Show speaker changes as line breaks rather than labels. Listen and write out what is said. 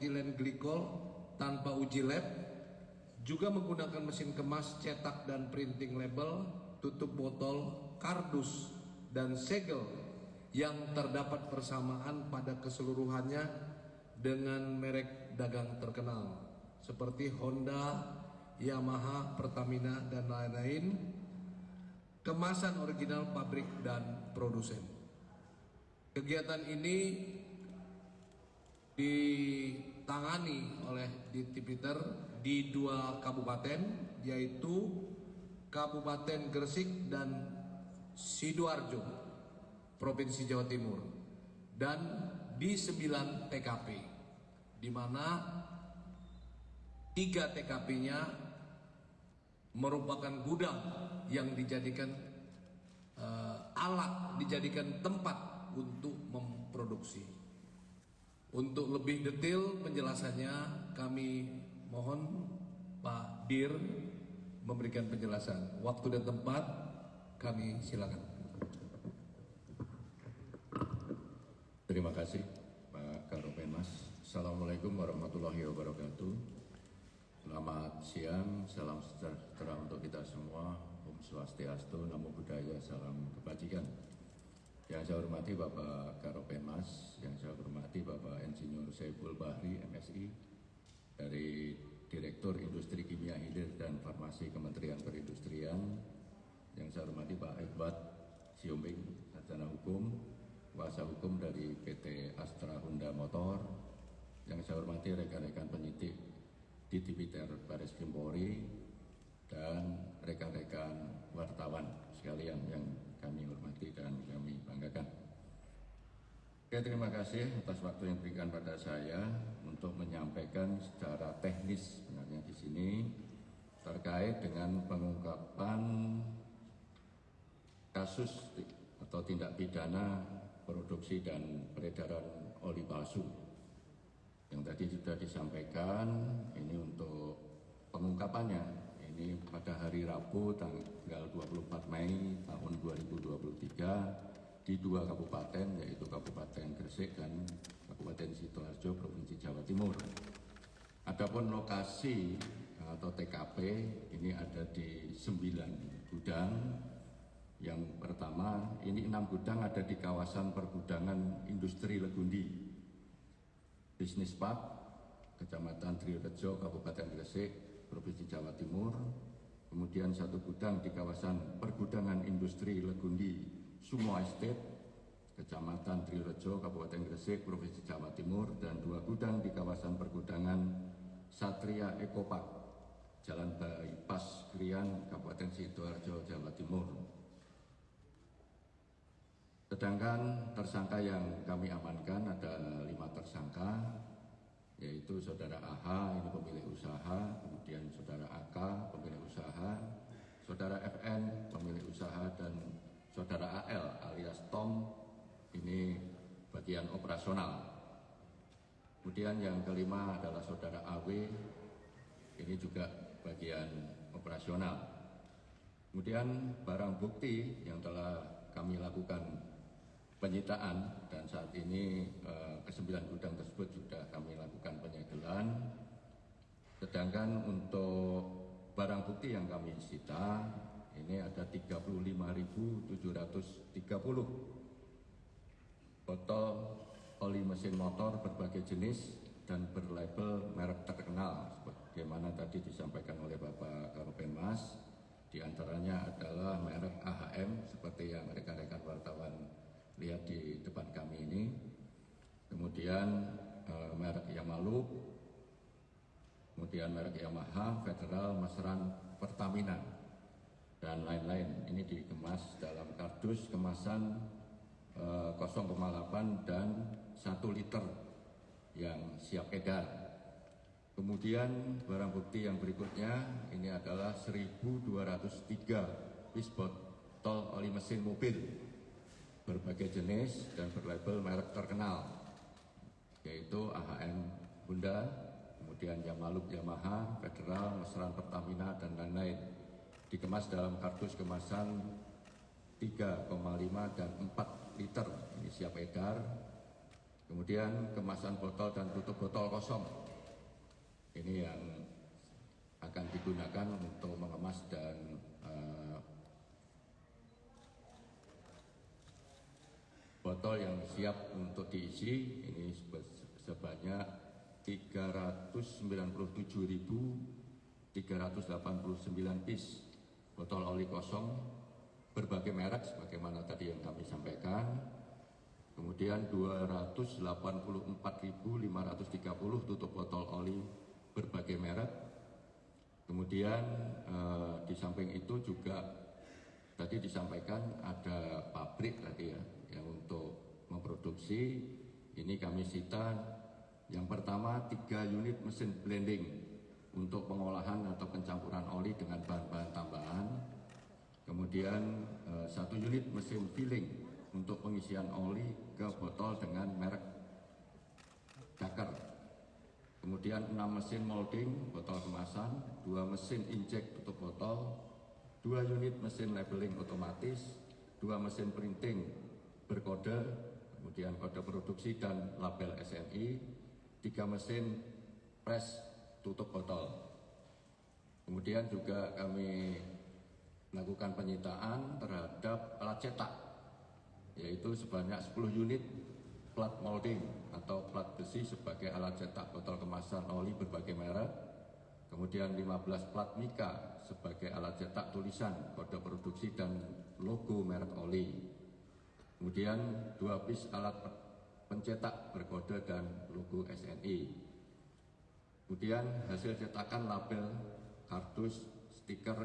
etilen glikol tanpa uji lab, juga menggunakan mesin kemas, cetak dan printing label, tutup botol, kardus dan segel yang terdapat persamaan pada keseluruhannya dengan merek dagang terkenal seperti Honda, Yamaha, Pertamina dan lain-lain, kemasan original pabrik dan produsen. Kegiatan ini ditangani oleh Ditipiter di 2 kabupaten, yaitu Kabupaten Gresik dan Sidoarjo, Provinsi Jawa Timur, dan di 9 TKP, di mana 3 TKP-nya merupakan gudang yang dijadikan dijadikan tempat untuk memproduksi. Untuk lebih detail penjelasannya, kami mohon Pak Dir memberikan penjelasan. Waktu dan tempat kami silakan.
Terima kasih Pak Karopenmas. Assalamualaikum warahmatullahi wabarakatuh. Selamat siang, salam sejahtera untuk kita semua. Om Swastiastu, Namo Buddhaya, salam kebajikan. Yang saya hormati Bapak Karopenmas, yang saya hormati Bapak Insinyur Saiful Bahri, MSI, dari Direktur Industri Kimia Hilir dan Farmasi Kementerian Perindustrian. Yang saya hormati Pak Edward Siombing, Sarjana Hukum, kuasa hukum dari PT Astra Honda Motor. Yang saya hormati rekan-rekan penyidik Ditipiter Baris Krim Polri dan rekan-rekan wartawan sekalian yang kami hormati dan kami banggakan. Oke, terima kasih atas waktu yang diberikan pada saya untuk menyampaikan secara teknis sebenarnya di sini terkait dengan pengungkapan kasus atau tindak pidana produksi dan peredaran oli palsu. Yang tadi sudah disampaikan, ini untuk pengungkapannya. Ini pada hari Rabu tanggal 24 Mei tahun 2023 di 2 kabupaten, yaitu Kabupaten Gresik dan Kabupaten Sidoarjo, Provinsi Jawa Timur. Adapun lokasi atau TKP ini ada di 9 gudang. Yang pertama, ini 6 gudang ada di kawasan pergudangan industri Legundi, Bisnis Park, Kecamatan Trirejo, Kabupaten Gresik, Provinsi Jawa Timur. Kemudian 1 gudang di kawasan pergudangan industri Legundi, Sumo Estate, Kecamatan Trirejo, Kabupaten Gresik, Provinsi Jawa Timur, dan 2 gudang di kawasan pergudangan Satria Ekopark, Jalan Bypass Krian, Kabupaten Sidoarjo, Jawa Timur. Sedangkan tersangka yang kami amankan ada 5 tersangka, yaitu Saudara AH, ini pemilik usaha, kemudian Saudara AK, pemilik usaha, Saudara FN, pemilik usaha, dan Saudara AL alias Tom, ini bagian operasional. Kemudian yang kelima adalah Saudara AW, ini juga bagian operasional. Kemudian barang bukti yang telah kami lakukan penyitaan, dan saat ini ke-9 gudang tersebut sudah kami lakukan penyegelan. Sedangkan untuk barang bukti yang kami sita ini ada 35.730 botol oli mesin motor berbagai jenis dan berlabel merek terkenal sebagaimana tadi disampaikan oleh Bapak Karopenmas. Di antaranya adalah merek AHM seperti yang rekan-rekan wartawan lihat di depan kami ini, kemudian merek Yamalup, kemudian merek Yamaha, Federal, Mesran, Pertamina, dan lain-lain. Ini dikemas dalam kardus kemasan 0,8 dan 1 liter yang siap edar. Kemudian barang bukti yang berikutnya ini adalah 1.203 piece botol oli mesin mobil berbagai jenis dan berlabel merek terkenal, yaitu AHM Honda, kemudian Yamalup Yamaha, Federal, Mesran Pertamina, dan lain-lain. Dikemas dalam kardus kemasan 3,5 dan 4 liter, ini siap edar. Kemudian kemasan botol dan tutup botol kosong. Ini yang akan digunakan untuk mengemas dan botol yang siap untuk diisi ini sebanyak 397.389 piece botol oli kosong berbagai merek sebagaimana tadi yang kami sampaikan. Kemudian 284.530 tutup botol oli berbagai merek. Kemudian di samping itu juga tadi disampaikan ada pabrik tadi ya yang untuk memproduksi. Ini kami sita yang pertama 3 unit mesin blending untuk pengolahan atau pencampuran oli dengan bahan-bahan tambahan. Kemudian 1 unit mesin filling untuk pengisian oli ke botol dengan merek Dakar. Kemudian 6 mesin molding botol kemasan, 2 mesin injek tutup botol, 2 unit mesin labeling otomatis, 2 mesin printing berkode, kemudian kode produksi dan label SNI, 3 mesin press tutup botol. Kemudian juga kami melakukan penyitaan terhadap alat cetak, yaitu sebanyak 10 unit plat molding atau plat besi sebagai alat cetak botol kemasan oli berbagai merek. Kemudian 15 plat mika sebagai alat cetak tulisan, kode produksi dan logo merek oli. Kemudian 2 piece alat pencetak berkode dan logo SNI. Kemudian hasil cetakan label, kardus, stiker